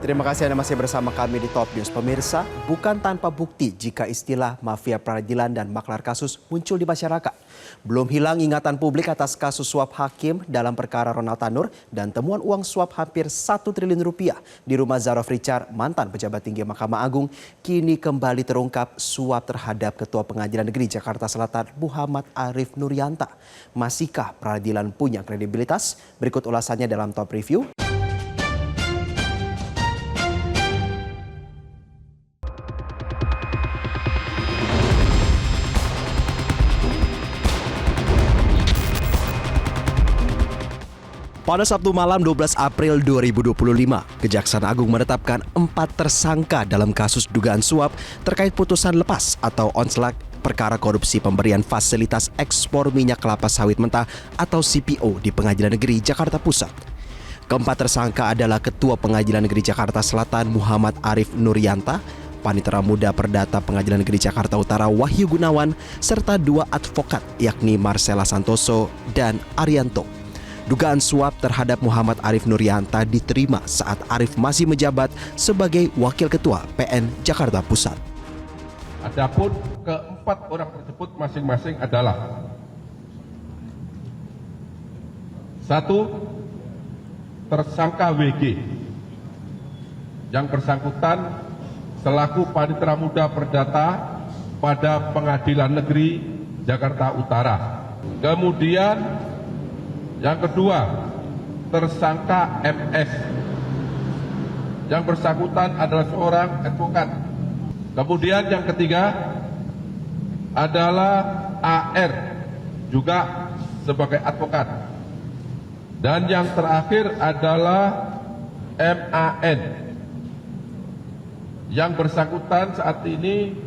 Terima kasih Anda masih bersama kami di Top News. Pemirsa, bukan tanpa bukti jika istilah mafia peradilan dan maklar kasus muncul di masyarakat. Belum hilang ingatan publik atas kasus suap hakim dalam perkara Ronald Tanur dan temuan uang suap hampir 1 triliun rupiah di rumah Zarof Richard, mantan pejabat tinggi Mahkamah Agung. Kini kembali terungkap suap terhadap Ketua Pengadilan Negeri Jakarta Selatan Muhammad Arif Nurianta. Masihkah peradilan punya kredibilitas? Berikut ulasannya dalam Top Review. Pada Sabtu malam 12 April 2025, Kejaksaan Agung menetapkan 4 tersangka dalam kasus dugaan suap terkait putusan lepas atau onslak perkara korupsi pemberian fasilitas ekspor minyak kelapa sawit mentah atau CPO di Pengadilan Negeri Jakarta Pusat. Keempat tersangka adalah Ketua Pengadilan Negeri Jakarta Selatan Muhammad Arif Nurianta, Panitera Muda Perdata Pengadilan Negeri Jakarta Utara Wahyu Gunawan, serta 2 advokat yakni Marcella Santoso dan Arianto. Dugaan suap terhadap Muhammad Arif Nurianta diterima saat Arif masih menjabat sebagai Wakil Ketua PN Jakarta Pusat. Adapun keempat orang tersebut masing-masing adalah: 1. Tersangka WG yang bersangkutan selaku Panitera Muda Perdata pada Pengadilan Negeri Jakarta Utara. Kemudian yang kedua, tersangka MS yang bersangkutan adalah seorang advokat. Kemudian yang ketiga adalah AR, juga sebagai advokat. Dan yang terakhir adalah MAN yang bersangkutan saat ini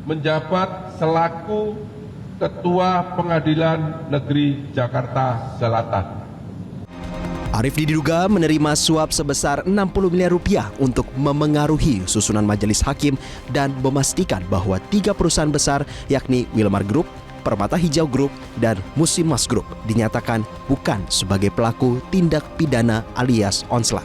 menjabat selaku Ketua Pengadilan Negeri Jakarta Selatan. Arif diduga menerima suap sebesar 60 miliar rupiah untuk memengaruhi susunan majelis hakim dan memastikan bahwa 3 perusahaan besar yakni Wilmar Group, Permata Hijau Group, dan Musimas Group dinyatakan bukan sebagai pelaku tindak pidana alias onslak.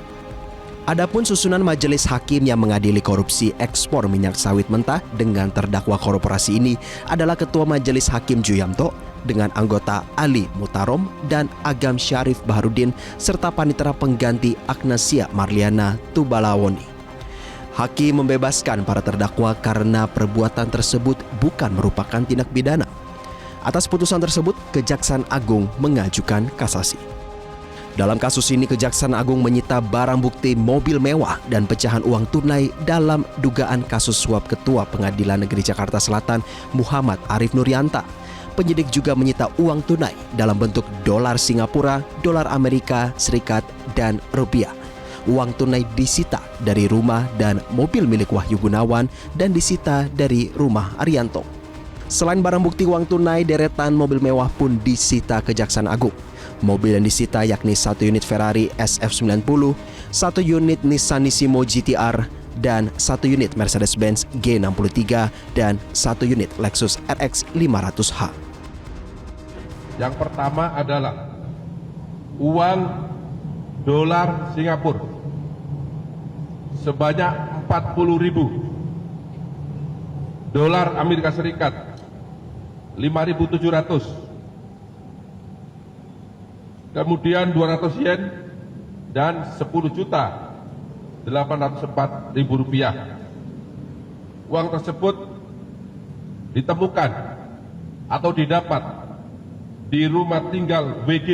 Adapun susunan majelis hakim yang mengadili korupsi ekspor minyak sawit mentah dengan terdakwa korporasi ini adalah Ketua Majelis Hakim Juyamto dengan anggota Ali Mutarom dan Agam Syarif Baharudin serta panitera pengganti Agnasia Marliana Tubalawoni. Hakim membebaskan para terdakwa karena perbuatan tersebut bukan merupakan tindak pidana. Atas putusan tersebut, Kejaksaan Agung mengajukan kasasi. Dalam kasus ini, Kejaksaan Agung menyita barang bukti mobil mewah dan pecahan uang tunai dalam dugaan kasus suap Ketua Pengadilan Negeri Jakarta Selatan Muhammad Arif Nurianta. Penyidik juga menyita uang tunai dalam bentuk dolar Singapura, dolar Amerika Serikat, dan rupiah. Uang tunai disita dari rumah dan mobil milik Wahyu Gunawan dan disita dari rumah Arianto. Selain barang bukti uang tunai, deretan mobil mewah pun disita Kejaksaan Agung. Mobil yang disita yakni 1 unit Ferrari SF90, 1 unit Nissan Nissimo GTR, dan 1 unit Mercedes-Benz G63, dan 1 unit Lexus RX 500H. Yang pertama adalah uang dolar Singapura sebanyak 40.000, dolar Amerika Serikat 5.700, kemudian 200 yen dan 10.804.000 rupiah. Uang tersebut ditemukan atau didapat di rumah tinggal WG,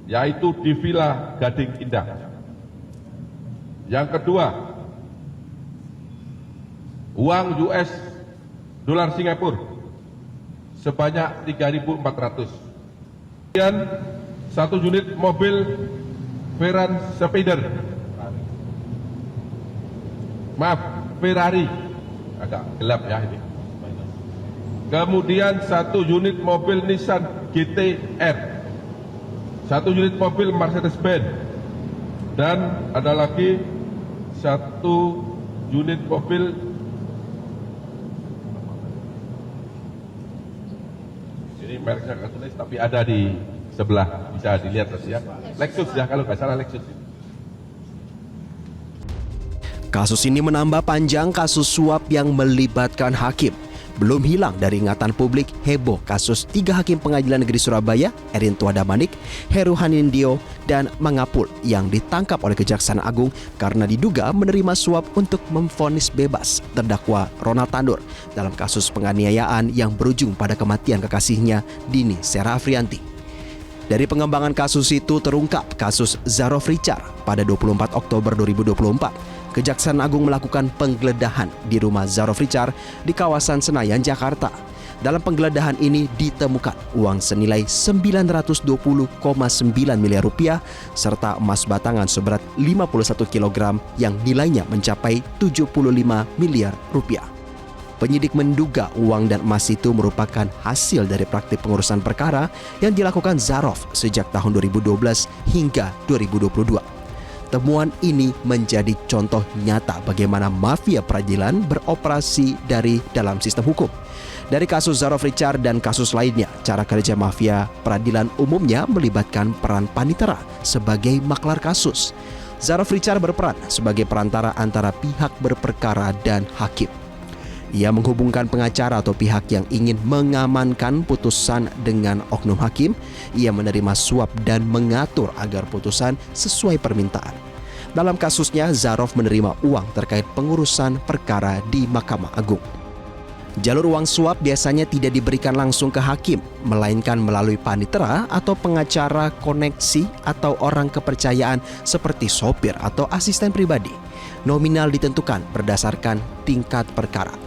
yaitu di Villa Gading Indah. Yang kedua, uang US dolar Singapura sebanyak 3.400. Kemudian 1 unit mobil Veran Spider, Ferrari, agak gelap ya ini. Kemudian 1 unit mobil Nissan GT-R, 1 unit mobil Mercedes-Benz, dan ada lagi 1 unit mobil ini mereknya nggak tulis tapi ada di sebelah, bisa dilihat ya. Lexus ya, kalau nggak salah Lexus. Kasus ini menambah panjang kasus suap yang melibatkan hakim. Belum hilang dari ingatan publik heboh kasus 3 hakim Pengadilan Negeri Surabaya, Erin Tuadamanik, Heru Hanindyo, dan Mangapul yang ditangkap oleh Kejaksaan Agung karena diduga menerima suap untuk memvonis bebas terdakwa Ronald Tandur dalam kasus penganiayaan yang berujung pada kematian kekasihnya Dini Serafrianti. Dari pengembangan kasus itu terungkap kasus Zarof Richard pada 24 Oktober 2024. Kejaksaan Agung melakukan penggeledahan di rumah Zarof Richard di kawasan Senayan, Jakarta. Dalam penggeledahan ini ditemukan uang senilai 920,9 miliar rupiah serta emas batangan seberat 51 kg yang nilainya mencapai 75 miliar rupiah. Penyidik menduga uang dan emas itu merupakan hasil dari praktik pengurusan perkara yang dilakukan Zarof sejak tahun 2012 hingga 2022. Temuan ini menjadi contoh nyata bagaimana mafia peradilan beroperasi dari dalam sistem hukum. Dari kasus Zarof Richard dan kasus lainnya, cara kerja mafia peradilan umumnya melibatkan peran panitera sebagai maklar kasus. Zarof Richard berperan sebagai perantara antara pihak berperkara dan hakim. Ia menghubungkan pengacara atau pihak yang ingin mengamankan putusan dengan oknum hakim. Ia menerima suap dan mengatur agar putusan sesuai permintaan. Dalam kasusnya, Zarof menerima uang terkait pengurusan perkara di Mahkamah Agung. Jalur uang suap biasanya tidak diberikan langsung ke hakim, melainkan melalui panitera atau pengacara koneksi atau orang kepercayaan seperti sopir atau asisten pribadi. Nominal ditentukan berdasarkan tingkat perkara.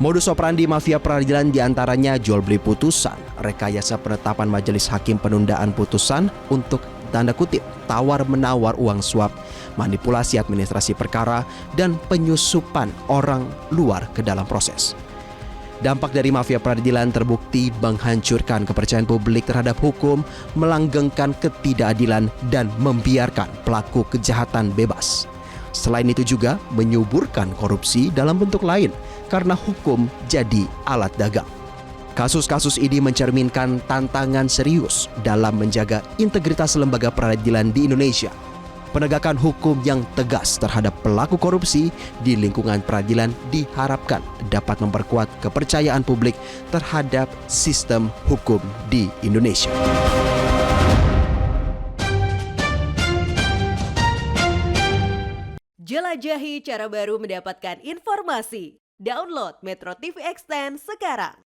Modus operandi mafia peradilan diantaranya jual beli putusan, rekayasa penetapan majelis hakim penundaan putusan untuk tanda kutip tawar-menawar uang suap, manipulasi administrasi perkara, dan penyusupan orang luar ke dalam proses. Dampak dari mafia peradilan terbukti menghancurkan kepercayaan publik terhadap hukum, melanggengkan ketidakadilan, dan membiarkan pelaku kejahatan bebas. Selain itu juga menyuburkan korupsi dalam bentuk lain karena hukum jadi alat dagang. Kasus-kasus ini mencerminkan tantangan serius dalam menjaga integritas lembaga peradilan di Indonesia. Penegakan hukum yang tegas terhadap pelaku korupsi di lingkungan peradilan diharapkan dapat memperkuat kepercayaan publik terhadap sistem hukum di Indonesia. Jelajahi cara baru mendapatkan informasi. Download Metro TV Extend sekarang.